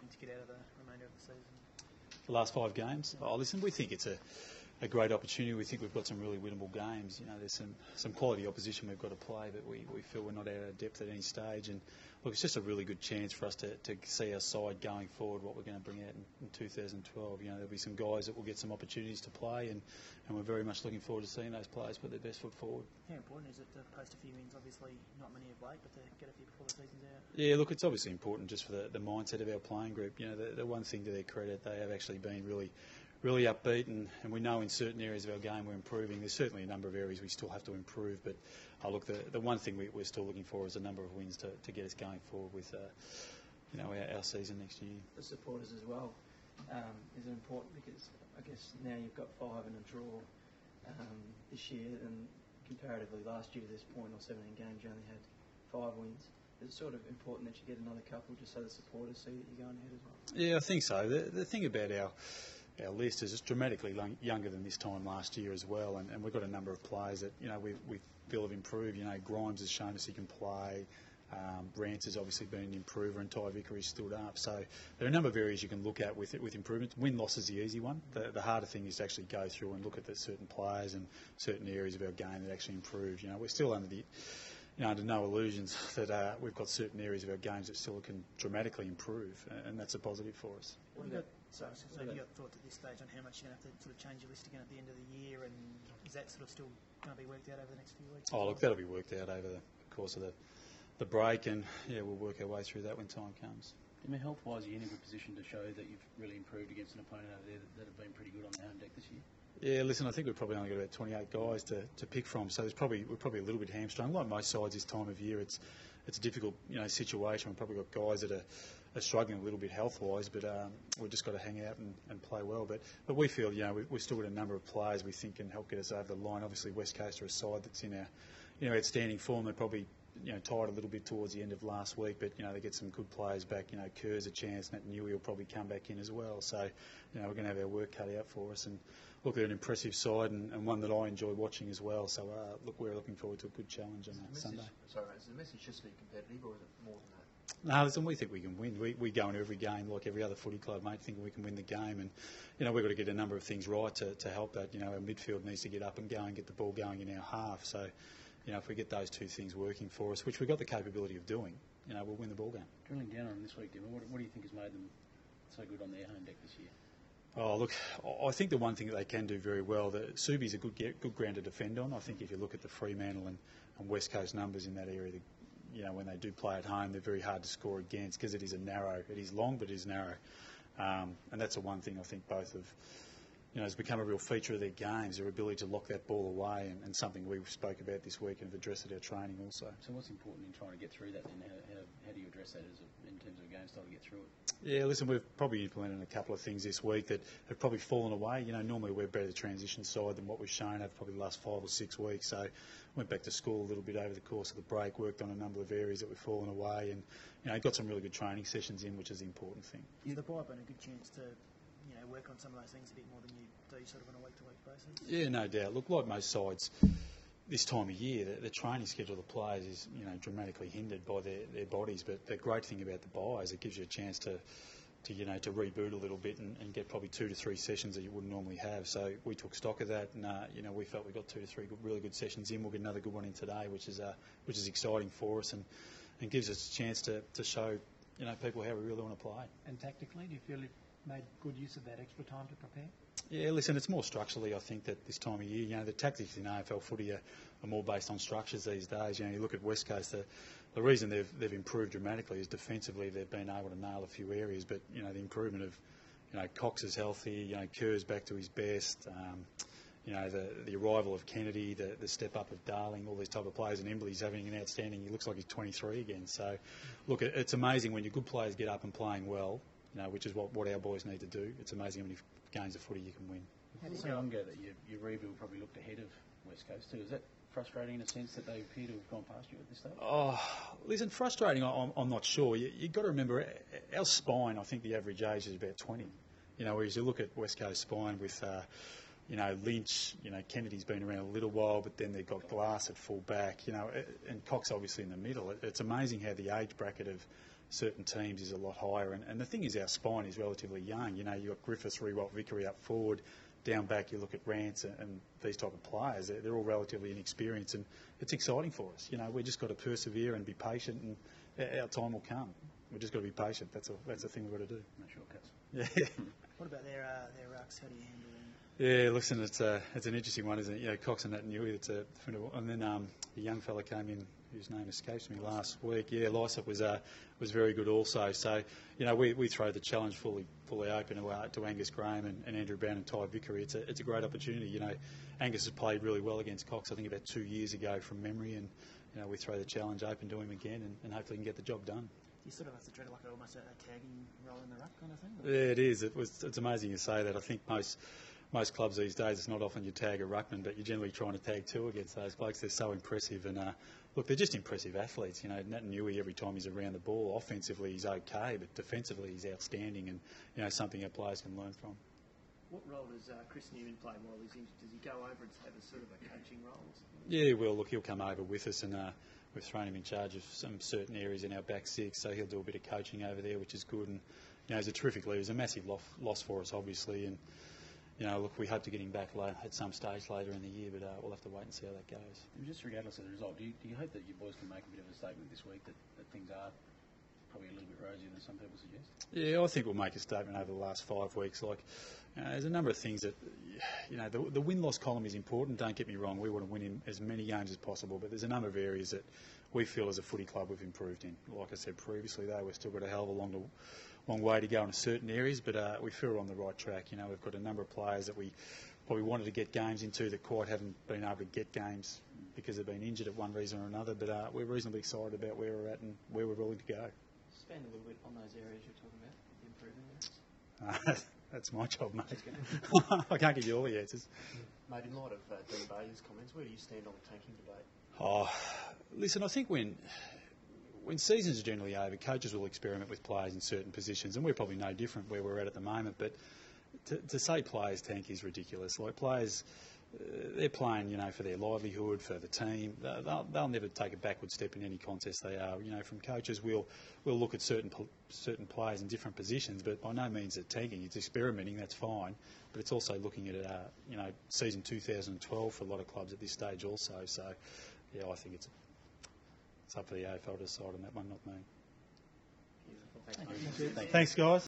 looking to get out of the remainder of the season? The last 5 games? Oh, listen, we think it's a great opportunity. We think we've got some really winnable games. You know, there's some quality opposition we've got to play, but we feel we're not out of depth at any stage. And look, it's just a really good chance for us to see our side going forward, what we're going to bring out in 2012. You know, there'll be some guys that will get some opportunities to play, and we're very much looking forward to seeing those players put their best foot forward. How important is it to post a few wins? Obviously, not many of late, but to get a few before the season's out. Yeah, look, it's obviously important just for the mindset of our playing group. You know, the one thing to their credit, they have actually been really upbeat, and we know in certain areas of our game we're improving. There's certainly a number of areas we still have to improve, but look, the one thing we're still looking for is a number of wins to get us going forward with our season next year. The supporters as well is important, because I guess now you've got 5 and a draw this year, and comparatively last year to this point, or 17 games, you only had 5 wins. It's sort of important that you get another couple just so the supporters see that you're going ahead as well. Yeah, I think so. The thing about our list is it's dramatically younger than this time last year as well, and we've got a number of players that we feel have improved. You know, Grimes has shown us he can play. Rance has obviously been an improver, and Ty Vickery stood up. So there are a number of areas you can look at with improvement. Win-loss is the easy one. The harder thing is to actually go through and look at the certain players and certain areas of our game that actually improved. You know, we're still under no illusions that we've got certain areas of our games that still can dramatically improve, and that's a positive for us. So have you got thoughts at this stage on how much you're going to have to sort of change your list again at the end of the year, and is that sort of still going to be worked out over the next few weeks? Oh, look, that'll be worked out over the course of the break, and yeah, we'll work our way through that when time comes. I mean, health-wise, are you in a good position to show that you've really improved against an opponent over there that have been pretty good on the home deck this year? Yeah, listen, I think we've probably only got about 28 guys to pick from, so we're probably a little bit hamstrung. Like most sides this time of year, it's a difficult situation. We've probably got guys that are struggling a little bit health-wise, but we've just got to hang out and play well. But we feel we've still got a number of players we think can help get us over the line. Obviously, West Coast are a side that's in our outstanding form. They're probably tired a little bit towards the end of last week, but they get some good players back. Kerr's a chance, Nat Newey will probably come back in as well. So we're going to have our work cut out for us. And look, they're an impressive side and one that I enjoy watching as well. So look, we're looking forward to a good challenge on Sunday. Sorry, is the message just to be competitive, or is it more than that? No, listen, we think we can win. We go into every game like every other footy club, mate, thinking we can win the game. And, we've got to get a number of things right to help that. Our midfield needs to get up and go and get the ball going in our half. So, if we get those two things working for us, which we've got the capability of doing, we'll win the ball game. Drilling down on them this week, Damien, what do you think has made them so good on their home deck this year? Oh, look, I think the one thing that they can do very well, Subi's a good ground to defend on. I think if you look at the Fremantle and West Coast numbers in that area, when they do play at home, they're very hard to score against because it is long, but it is narrow. And that's the one thing I think both of has become a real feature of their games, their ability to lock that ball away, and something we spoke about this week and have addressed at our training also. So what's important in trying to get through that then? How do you address that in terms of a game style to get through it? Yeah, listen, we've probably implemented a couple of things this week that have probably fallen away. Normally we're better the transition side than what we've shown over probably the last 5 or 6 weeks. So went back to school a little bit over the course of the break, worked on a number of areas that we've fallen away, and got some really good training sessions in, which is the important thing. Is the bye been a good chance to work on some of those things a bit more than you do sort of on a week-to-week basis? Yeah, no doubt. Look, like most sides this time of year, the training schedule of the players is dramatically hindered by their bodies. But the great thing about the bye is it gives you a chance to reboot a little bit and get probably 2 to 3 sessions that you wouldn't normally have. So we took stock of that, and we felt we got 2 to 3 really good sessions in. We'll get another good one in today, which is exciting for us and gives us a chance to show people how we really want to play. And tactically, do you feel you've made good use of that extra time to prepare? Yeah, listen, it's more structurally, I think, that this time of year, the tactics in AFL footy are more based on structures these days. You look at West Coast, the reason they've improved dramatically is defensively they've been able to nail a few areas, but, the improvement of, Cox is healthy, Kerr's back to his best, the arrival of Kennedy, the step up of Darling, all these type of players, and Embley's having an outstanding, he looks like he's 23 again. So, look, it's amazing when your good players get up and playing well, which is what our boys need to do. It's amazing how many games of footy you can win. How long ago that your rebuild probably looked ahead of West Coast too? Is that frustrating in a sense that they appear to have gone past you at this stage? Oh, listen, frustrating, I'm not sure. You've got to remember, our spine, I think the average age is about 20. Whereas you look at West Coast spine with, Lynch, Kennedy's been around a little while, but then they've got Glass at full back, and Cox obviously in the middle. It's amazing how the age bracket of certain teams is a lot higher. And the thing is, our spine is relatively young. You know, you've got Griffiths, Rewalt, Vickery up forward. Down back, you look at Rance and these type of players. They're all relatively inexperienced, and it's exciting for us. You know, we've just got to persevere and be patient, and our time will come. We've just got to be patient. That's the thing we've got to do. No shortcuts. Yeah. What about their rucks? How do you handle them? Yeah, listen, it's an interesting one, isn't it? You know, Cox and Nat Newey, and then the young fella came in, whose name escapes me last week. Yeah, Lysop was very good also. So, you know, we throw the challenge fully open to Angus Graham and Andrew Brown and Ty Vickery. It's a great opportunity. You know, Angus has played really well against Cox, I think about 2 years ago from memory, and you know, we throw the challenge open to him again, and hopefully he can get the job done. You sort of have to treat it like almost a tagging role in the ruck kind of thing? Yeah, it is. It's amazing you say that. I think most clubs these days, it's not often you tag a ruckman, but you're generally trying to tag two against those blokes. They're so impressive, and look, they're just impressive athletes. You know, Nat Newey, every time he's around the ball, offensively he's okay, but defensively he's outstanding, and you know, something our players can learn from. What role does Chris Newman play while he's injured? Does he go over and have a sort of a coaching role? Or something? Yeah, well, look, he'll come over with us, and we've thrown him in charge of some certain areas in our back six, so he'll do a bit of coaching over there, which is good. And you know, he's a terrific leader. He's a massive loss for us, obviously, and you know, look, we hope to get him back at some stage later in the year, but we'll have to wait and see how that goes. And just regardless of the result, do you hope that your boys can make a bit of a statement this week that things are probably a little bit rosier than some people suggest? Yeah, I think we'll make a statement over the last 5 weeks. Like, there's a number of things that, you know, the win-loss column is important. Don't get me wrong. We want to win in as many games as possible, but there's a number of areas that we feel as a footy club we've improved in. Like I said previously, though, we've still got a hell of a long way to go in certain areas, but we feel we're on the right track. You know, we've got a number of players that we probably wanted to get games into that quite haven't been able to get games because they've been injured at one reason or another, but we're reasonably excited about where we're at and where we're willing to go. Spend a little bit on those areas you're talking about, the improving areas. That's my job, mate. I can't give you all the answers. Mate, in light of Dean Bailey's comments, where do you stand on the tanking debate? Oh, listen, I think when seasons are generally over, coaches will experiment with players in certain positions, and we're probably no different where we're at the moment, but to say players tank is ridiculous. Like, players, they're playing, you know, for their livelihood, for the team. They'll never take a backward step in any contest they are. You know, from coaches, we'll look at certain players in different positions, but by no means at tanking. It's experimenting, that's fine, but it's also looking at, you know, season 2012 for a lot of clubs at this stage also. So, yeah, I think it's up for the AFL to decide on that one, not me. Beautiful. Thanks, Thanks, guys.